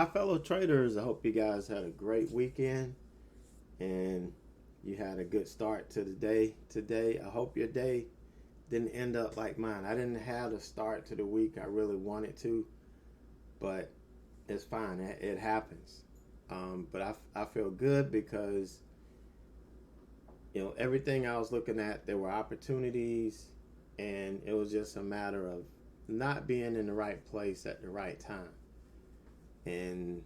Hi, fellow traders. I hope you guys had a great weekend and you had a good start to the day today. I hope your day didn't end up like mine. I didn't have the start to the week I really wanted to, but it's fine. It happens. But I feel good because, everything I was looking at, there were opportunities, and it was just a matter of not being in the right place at the right time. And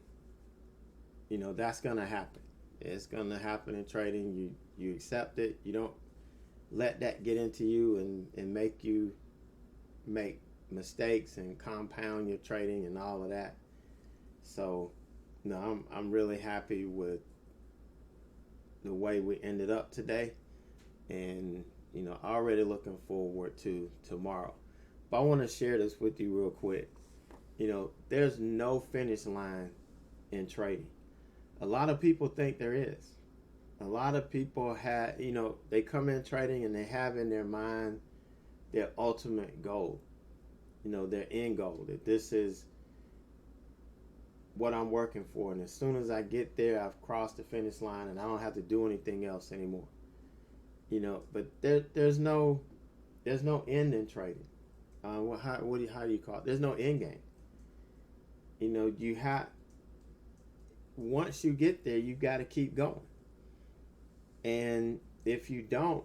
that's gonna happen. It's gonna happen in trading. You accept it. You don't let that get into you and make you make mistakes and compound your trading and all of that. So no, I'm really happy with the way we ended up today, and already looking forward to tomorrow. But I want to share this with you real quick. There's no finish line in trading. A lot of people think there is. A lot of people they come in trading and they have in their mind their ultimate goal, their end goal, that this is what I'm working for. And as soon as I get there, I've crossed the finish line and I don't have to do anything else anymore. But there's no end in trading. How do you call it? There's no end game. You have once you get there, you got to keep going. And if you don't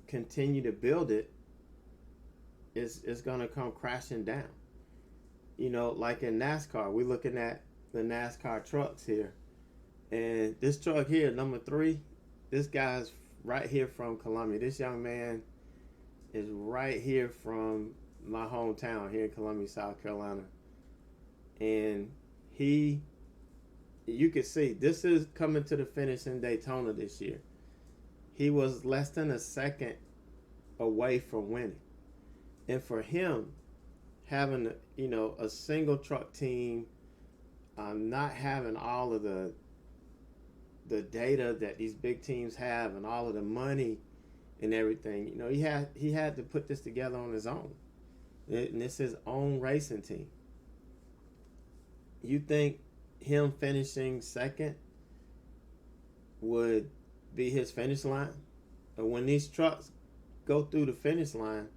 continue to build it, it's going to come crashing down. Like in NASCAR, we're looking at the NASCAR trucks here. And this truck here, number 3, this guy's right here from Columbia. This young man is right here from my hometown here in Columbia, South Carolina. And you can see, this is coming to the finish in Daytona this year. He was less than a second away from winning. And for him, having a single truck team, not having all of the data that these big teams have and all of the money and everything, he had to put this together on his own. And it's his own racing team. You think him finishing second would be his finish line? But when these trucks go through the finish line,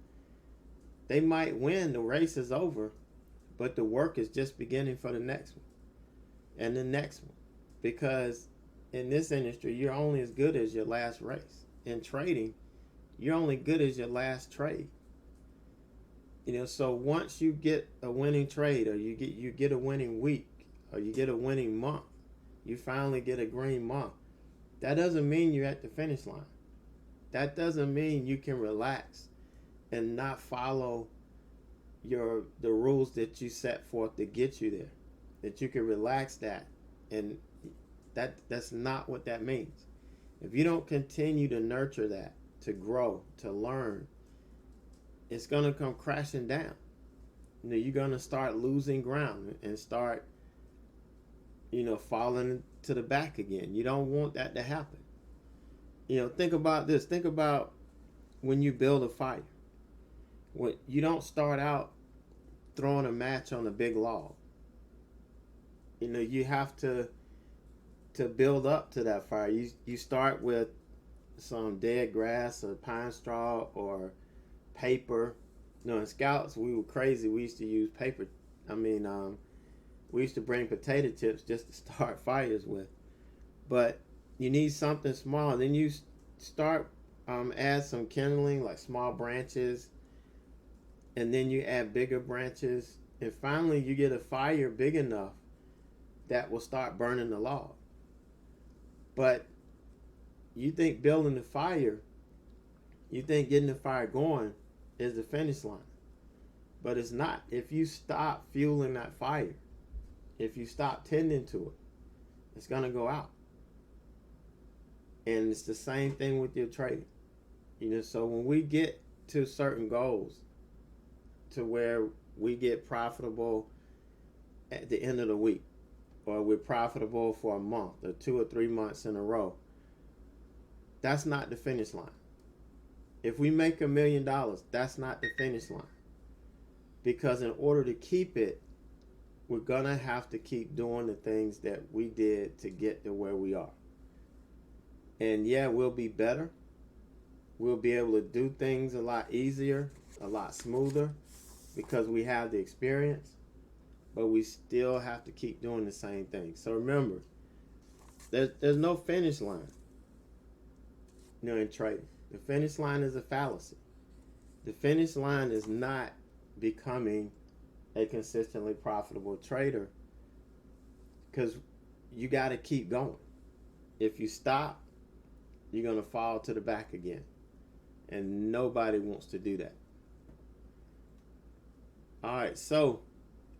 they might win, the race is over, but the work is just beginning for the next one and the next one. Because in this industry, you're only as good as your last race. In trading, you're only good as your last trade. So once you get a winning trade, or you get a winning week, or you get a winning month, you finally get a green month, that doesn't mean you're at the finish line. That doesn't mean you can relax and not follow the rules that you set forth to get you there. That you can relax that, and that's not what that means. If you don't continue to nurture that, to grow, to learn, it's going to come crashing down. You're going to start losing ground and start falling to the back again. You don't want that to happen. Think about this. Think about when you build a fire. You don't start out throwing a match on a big log. You have to build up to that fire. You start with some dead grass or pine straw or paper. In Scouts, we were crazy. We used to use paper. We used to bring potato chips just to start fires with. But you need something small. Then you start add some kindling, like small branches, and then you add bigger branches, and finally you get a fire big enough that will start burning the log. But you think building the fire, you think getting the fire going is the finish line. But it's not. If you stop fueling that fire, if you stop tending to it, it's going to go out. And it's the same thing with your trading. So when we get to certain goals, to where we get profitable at the end of the week, or we're profitable for a month or 2 or 3 months in a row, that's not the finish line. If we make $1 million, that's not the finish line. Because in order to keep it, we're gonna have to keep doing the things that we did to get to where we are. And yeah, we'll be better. We'll be able to do things a lot easier, a lot smoother, because we have the experience, but we still have to keep doing the same thing. So remember, there's no finish line, in trading. The finish line is a fallacy. The finish line is not becoming a consistently profitable trader, because you got to keep going. If you stop, you're going to fall to the back again. And nobody wants to do that. All right, so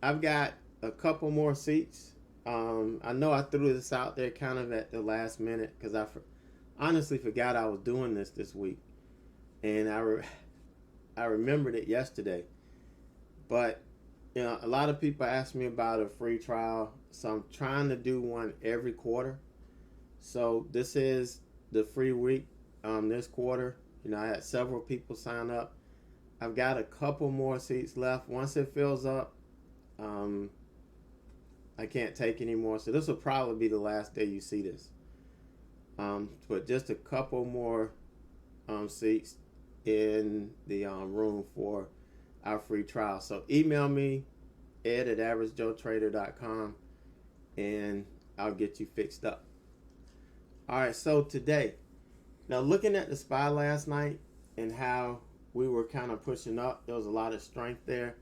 I've got a couple more seats. I know I threw this out there kind of at the last minute because I honestly forgot I was doing this week. And I remembered it yesterday. But a lot of people ask me about a free trial, so I'm trying to do one every quarter. So this is the free week this quarter. I had several people sign up. I've got a couple more seats left. Once it fills up, I can't take any more. So this will probably be the last day you see this. But just a couple more seats in the room for our free trial. So email me, ed@AverageJoeTrader.com, and I'll get you fixed up. All right, so today, now looking at the SPY last night and how we were kind of pushing up, there was a lot of strength there.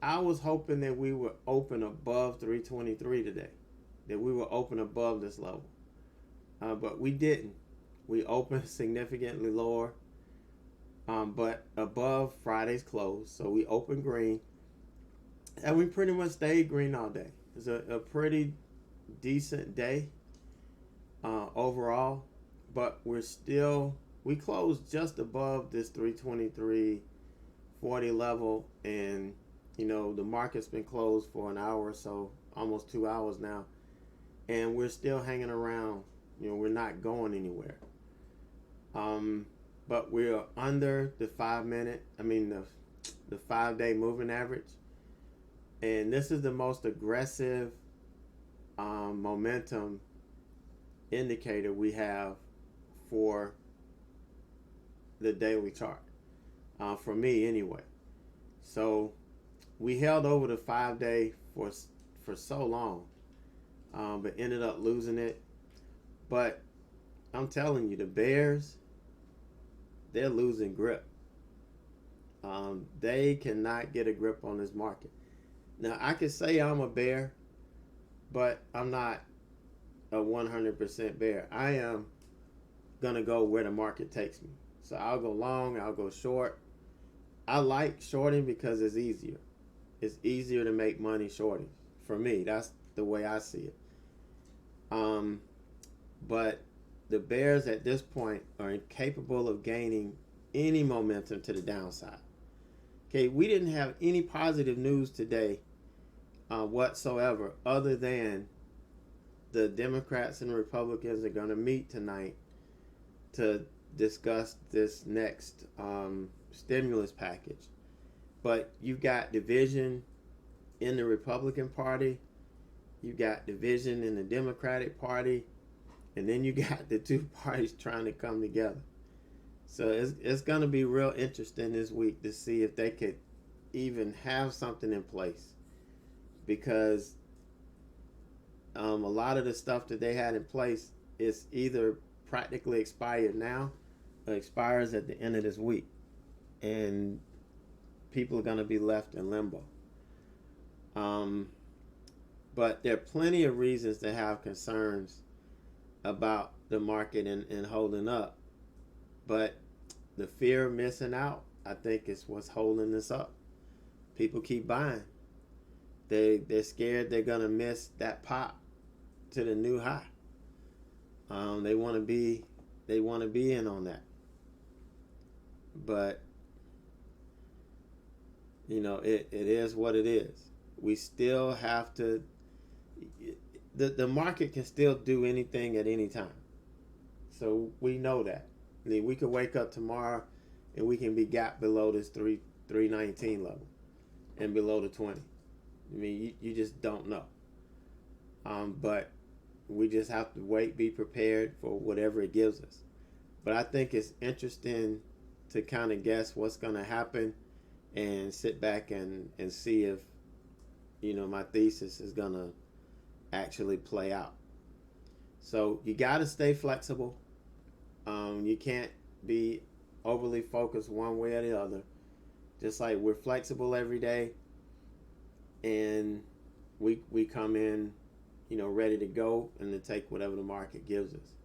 I was hoping that we would open above 323 today, that we would open above this level. But we didn't. We opened significantly lower, but above Friday's close. So we opened green, and we pretty much stayed green all day. It's a pretty decent day overall, but we closed just above this 323.40 level, and the market's been closed for an hour or so, almost 2 hours now, and we're still hanging around. We're not going anywhere. But we're under the 5-day moving average, and this is the most aggressive momentum indicator we have for the daily chart, for me anyway. So we held over the 5-day for so long, but ended up losing it. But I'm telling you, the bears, they're losing grip. They cannot get a grip on this market. Now, I could say I'm a bear, but I'm not a 100% bear. I am going to go where the market takes me. So I'll go long, I'll go short. I like shorting because it's easier. It's easier to make money shorting. For me, that's the way I see it. But the bears at this point are incapable of gaining any momentum to the downside. Okay, we didn't have any positive news today whatsoever, other than the Democrats and Republicans are going to meet tonight to discuss this next stimulus package. But you've got division in the Republican Party, you've got division in the Democratic Party, and then you got the two parties trying to come together. So it's going to be real interesting this week to see if they could even have something in place, because a lot of the stuff that they had in place is either practically expired now or expires at the end of this week, and people are going to be left in limbo. But there are plenty of reasons to have concerns about the market and holding up, but the fear of missing out, I think, is what's holding this up. People keep buying. They're scared they're gonna miss that pop to the new high. They want to be in on that, but it is what it is. We still have to. The market can still do anything at any time, so we know that. I mean, we could wake up tomorrow and we can be gap below this 319 level and below the 20. I mean, you just don't know. But we just have to wait, be prepared for whatever it gives us. But I think it's interesting to kind of guess what's going to happen and sit back and see if, my thesis is going to actually play out. So you got to stay flexible. You can't be overly focused one way or the other. Just like we're flexible every day, and we come in, ready to go and to take whatever the market gives us.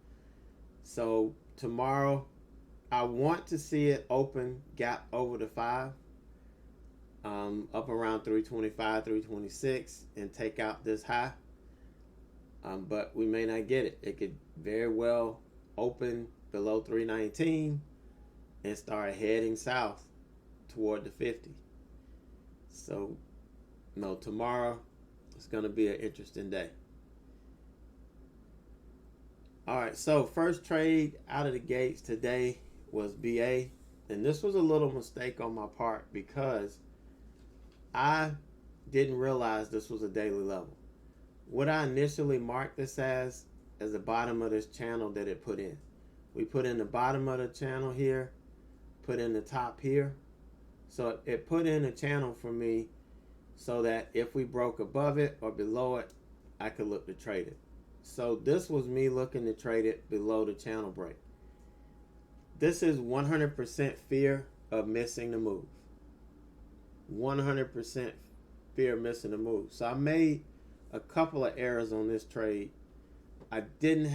So tomorrow, I want to see it open gap over the 5, up around 325, 326, and take out this high. But we may not get it. It could very well open below 319 and start heading south toward the 50. So, tomorrow it's going to be an interesting day. All right, so first trade out of the gates today was BA. And this was a little mistake on my part because I didn't realize this was a daily level. What I initially marked this as the bottom of this channel that it put in. We put in the bottom of the channel here, put in the top here. So it put in a channel for me so that if we broke above it or below it, I could look to trade it. So this was me looking to trade it below the channel break. This is 100% fear of missing the move. 100% fear of missing the move. So I made a couple of errors on this trade. I didn't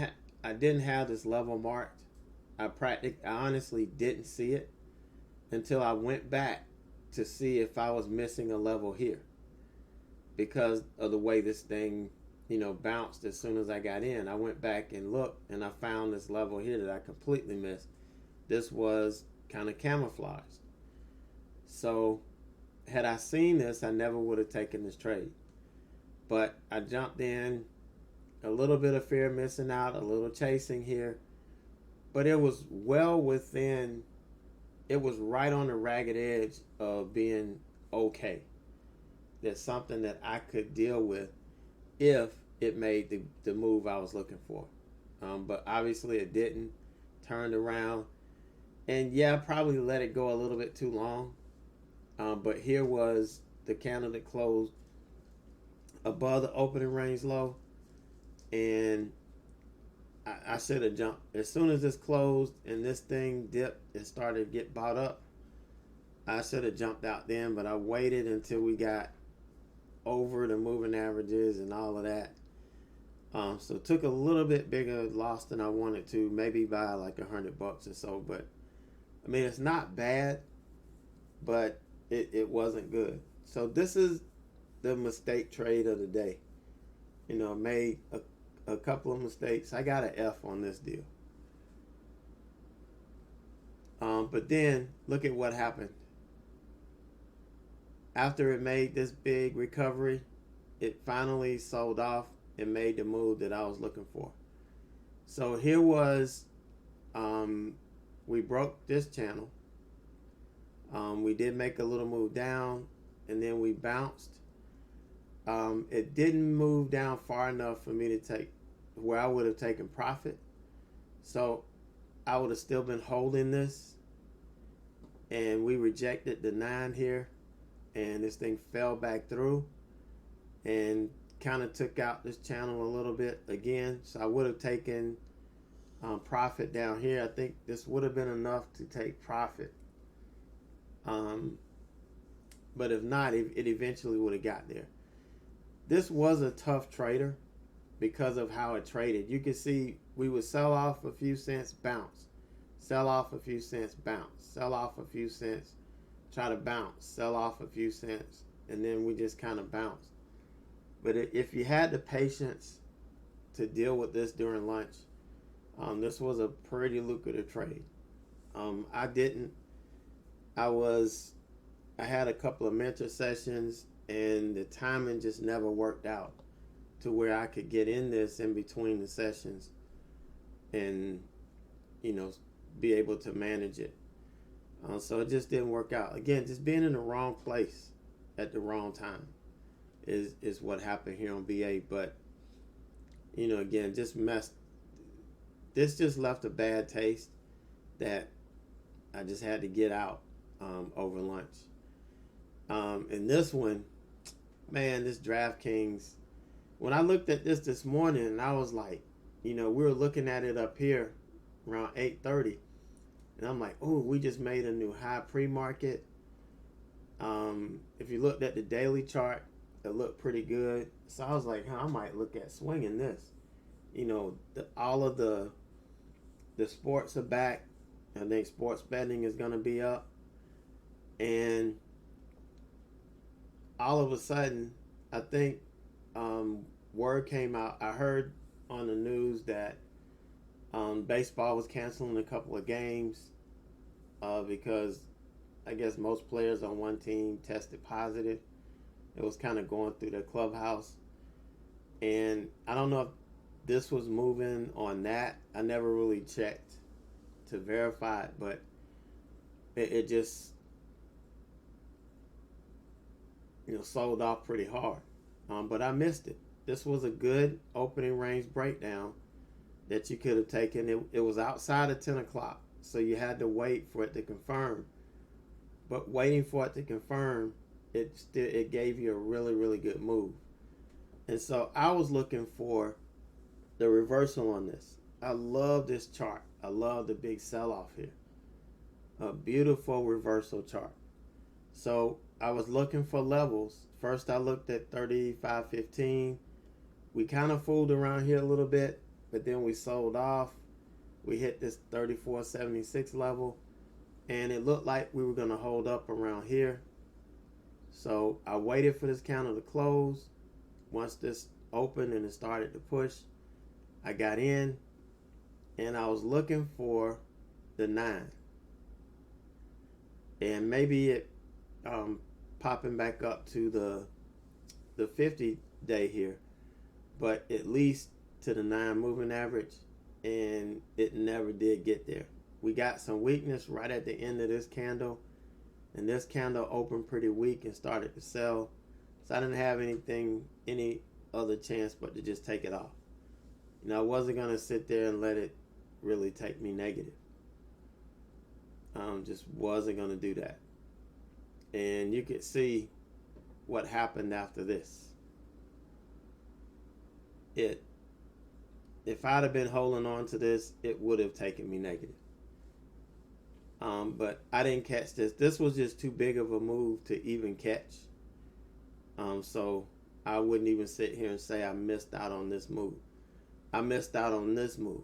have this level marked. I honestly didn't see it until I went back to see if I was missing a level here because of the way this thing, bounced as soon as I got in. I went back and looked, and I found this level here that I completely missed. This was kind of camouflaged. So had I seen this, I never would have taken this trade. But I jumped in, a little bit of fear of missing out, a little chasing here. But it was well within, it was right on the ragged edge of being okay. That's something that I could deal with if it made the move I was looking for. But obviously it didn't. Turned around. And yeah, probably let it go a little bit too long. But here was the candle that closed above the opening range low. And I should have jumped. As soon as this closed and this thing dipped and started to get bought up, I should have jumped out then. But I waited until we got over the moving averages and all of that. So took a little bit bigger loss than I wanted to, maybe by like $100 or so. But I mean, it's not bad, but it wasn't good. So this is the mistake trade of the day. Made a couple of mistakes. I got an F on this deal. But then look at what happened. After it made this big recovery, it finally sold off and made the move that I was looking for. So here was, we broke this channel. We did make a little move down, and then we bounced. It didn't move down far enough for me to take where I would have taken profit. So I would have still been holding this, and we rejected the 9 here, and this thing fell back through and kind of took out this channel a little bit again. So I would have taken profit down here. I think this would have been enough to take profit. But if not, it eventually would have got there. This was a tough trader because of how it traded. You can see we would sell off a few cents, bounce. Sell off a few cents, bounce. Sell off a few cents, try to bounce. Sell off a few cents, and then we just kind of bounced. But if you had the patience to deal with this during lunch, this was a pretty lucrative trade. I didn't. I had a couple of mentor sessions, and the timing just never worked out to where I could get in this in between the sessions and, be able to manage it. So it just didn't work out. Again, just being in the wrong place at the wrong time. is what happened here on BA. But you know, again, this just left a bad taste that I just had to get out over lunch. And this one, man, this DraftKings, when I looked at this morning, and I was like, you know, we were looking at it up here around 8:30, and I'm like, oh, we just made a new high pre-market. If you looked at the daily chart, it looked pretty good. So I was like, I might look at swinging this. You know, all of the sports are back. I think sports betting is going to be up. And all of a sudden, I think word came out. I heard on the news that baseball was canceling a couple of games because I guess most players on one team tested positive. It was kind of going through the clubhouse. And I don't know if this was moving on that. I never really checked to verify it, but it just, you know, sold off pretty hard. But I missed it. This was a good opening range breakdown that you could have taken. It was outside of 10 o'clock, so you had to wait for it to confirm. But waiting for it to confirm, it gave you a really, really good move. And so I was looking for the reversal on this. I love this chart. I love the big sell-off here. A beautiful reversal chart. So I was looking for levels. First I looked at 35.15. We kind of fooled around here a little bit, but then we sold off. We hit this 34.76 level, and it looked like we were going to hold up around here. So I waited for this candle to close. Once this opened and it started to push, I got in, and I was looking for the 9. And maybe it popping back up to the 50-day here, but at least to the 9 moving average, and it never did get there. We got some weakness right at the end of this candle, and this candle opened pretty weak and started to sell. So I didn't have any other chance but to just take it off. You know, I wasn't going to sit there and let it really take me negative. Just wasn't going to do that. And you could see what happened after this. If I'd have been holding on to this, it would have taken me negative. But I didn't catch this. This was just too big of a move to even catch. So I wouldn't even sit here and say I missed out on this move. I missed out on this move.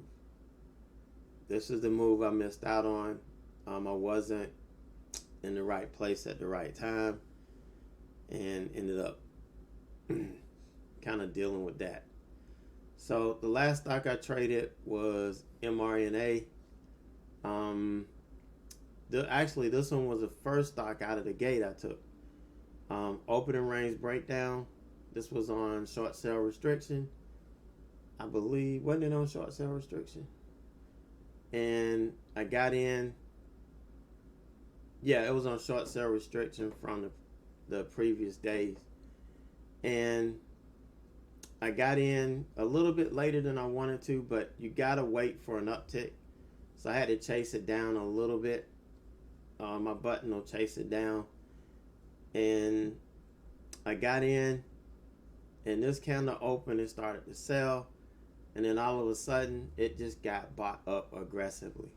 This is the move I missed out on. I wasn't in the right place at the right time, and ended up kind of dealing with that. So the last stock I traded was MRNA. Actually, this one was the first stock out of the gate I took. Opening range breakdown. This was on short sale restriction, I believe. Wasn't it on short sale restriction? And I got in. Yeah, it was on short sale restriction from the previous days. And I got in a little bit later than I wanted to, but you got to wait for an uptick. So I had to chase it down a little bit. My button will chase it down. And I got in, and this candle opened and started to sell. And then all of a sudden, it just got bought up aggressively.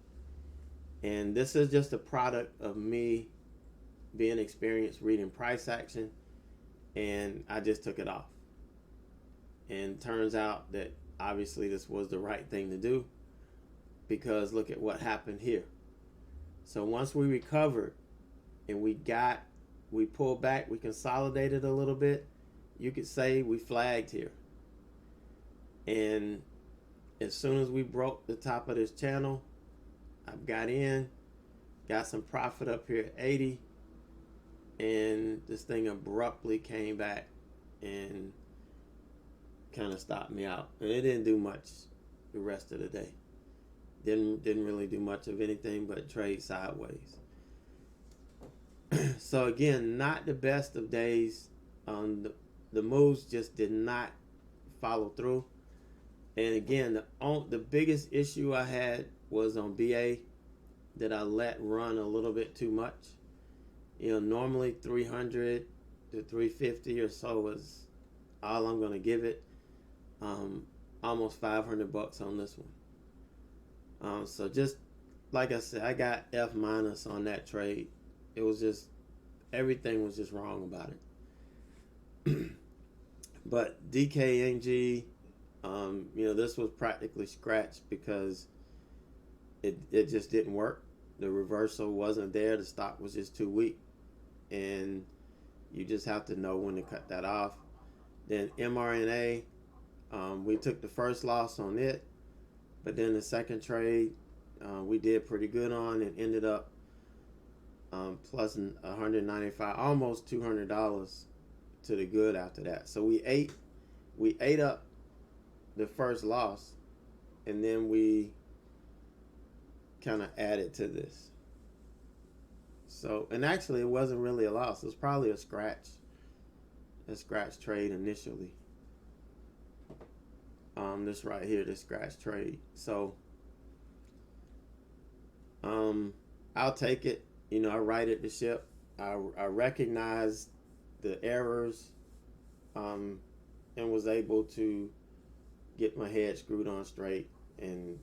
And this is just a product of me being experienced reading price action, and I just took it off. And turns out that obviously this was the right thing to do, because look at what happened here. So once we recovered and we pulled back, we consolidated a little bit, you could say we flagged here. And as soon as we broke the top of this channel, I got in, got some profit up here at 80, and this thing abruptly came back and kind of stopped me out. And it didn't do much the rest of the day. Didn't really do much of anything but trade sideways. So again, not the best of days. the moves just did not follow through. And again, the biggest issue I had was on BA, that I let run a little bit too much. Normally 300 to 350 or so is all I'm going to give it. Almost $500 on this one. So just like I said, I got F- on that trade. It was just, everything was just wrong about it. But DKNG, this was practically scratched because it just didn't work. The reversal wasn't there. The stock was just too weak. And you just have to know when to cut that off. Then MRNA, we took the first loss on it. But then the second trade, we did pretty good on, and ended up plus $195, almost $200 to the good after that. So we ate up the first loss, and then we kind of added to this. So, and actually it wasn't really a loss. It was probably a scratch trade initially. This right here, this scratch trade. So, I'll take it. I righted the ship. I recognized the errors, and was able to get my head screwed on straight and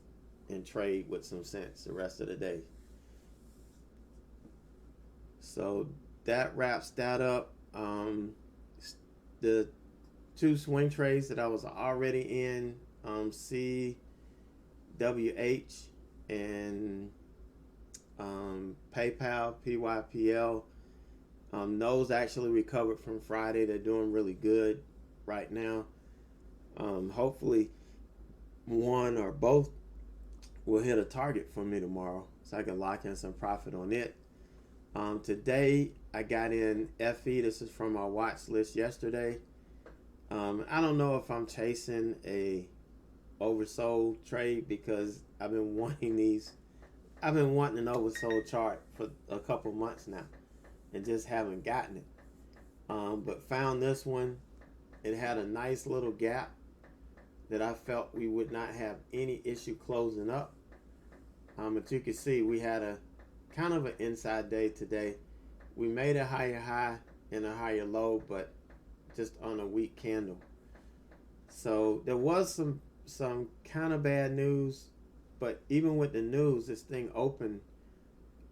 trade with some sense the rest of the day. So that wraps that up. The two swing trades that I was already in, CWH and PayPal, PYPL, those actually recovered from Friday. They're doing really good right now. Hopefully one or both will hit a target for me tomorrow, so I can lock in some profit on it. Today I got in FE. This is from our watch list yesterday. I don't know if I'm chasing a oversold trade, because I've been wanting an oversold chart for a couple months now and just haven't gotten it. But found this one. It had a nice little gap that I felt we would not have any issue closing up. But you can see we had a kind of an inside day today. We made a higher high and a higher low, but just on a weak candle. So there was some kind of bad news, but even with the news, this thing opened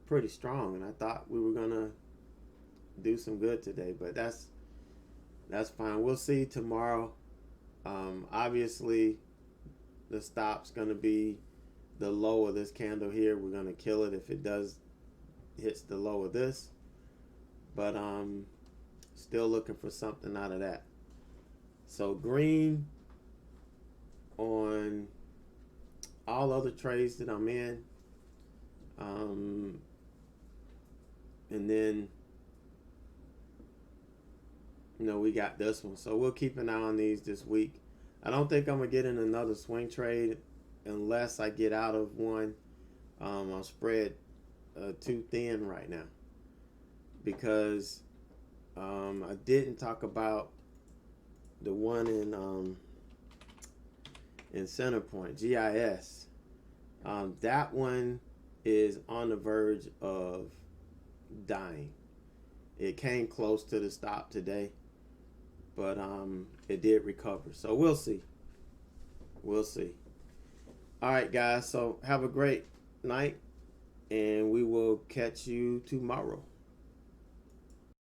pretty strong, and I thought we were gonna do some good today, but that's fine. We'll see tomorrow. Obviously the stop's gonna be the low of this candle here. We're gonna kill it if it hits the low of this, but still looking for something out of that. So green on all other trades that I'm in, and then we got this one. So we'll keep an eye on these this week. I don't think I'm gonna get in another swing trade unless I get out of one. I'll spread too thin right now, because I didn't talk about the one in Center Point, GIS. That one is on the verge of dying. It came close to the stop today, but it did recover. So we'll see. All right, guys. So have a great night, and we will catch you tomorrow.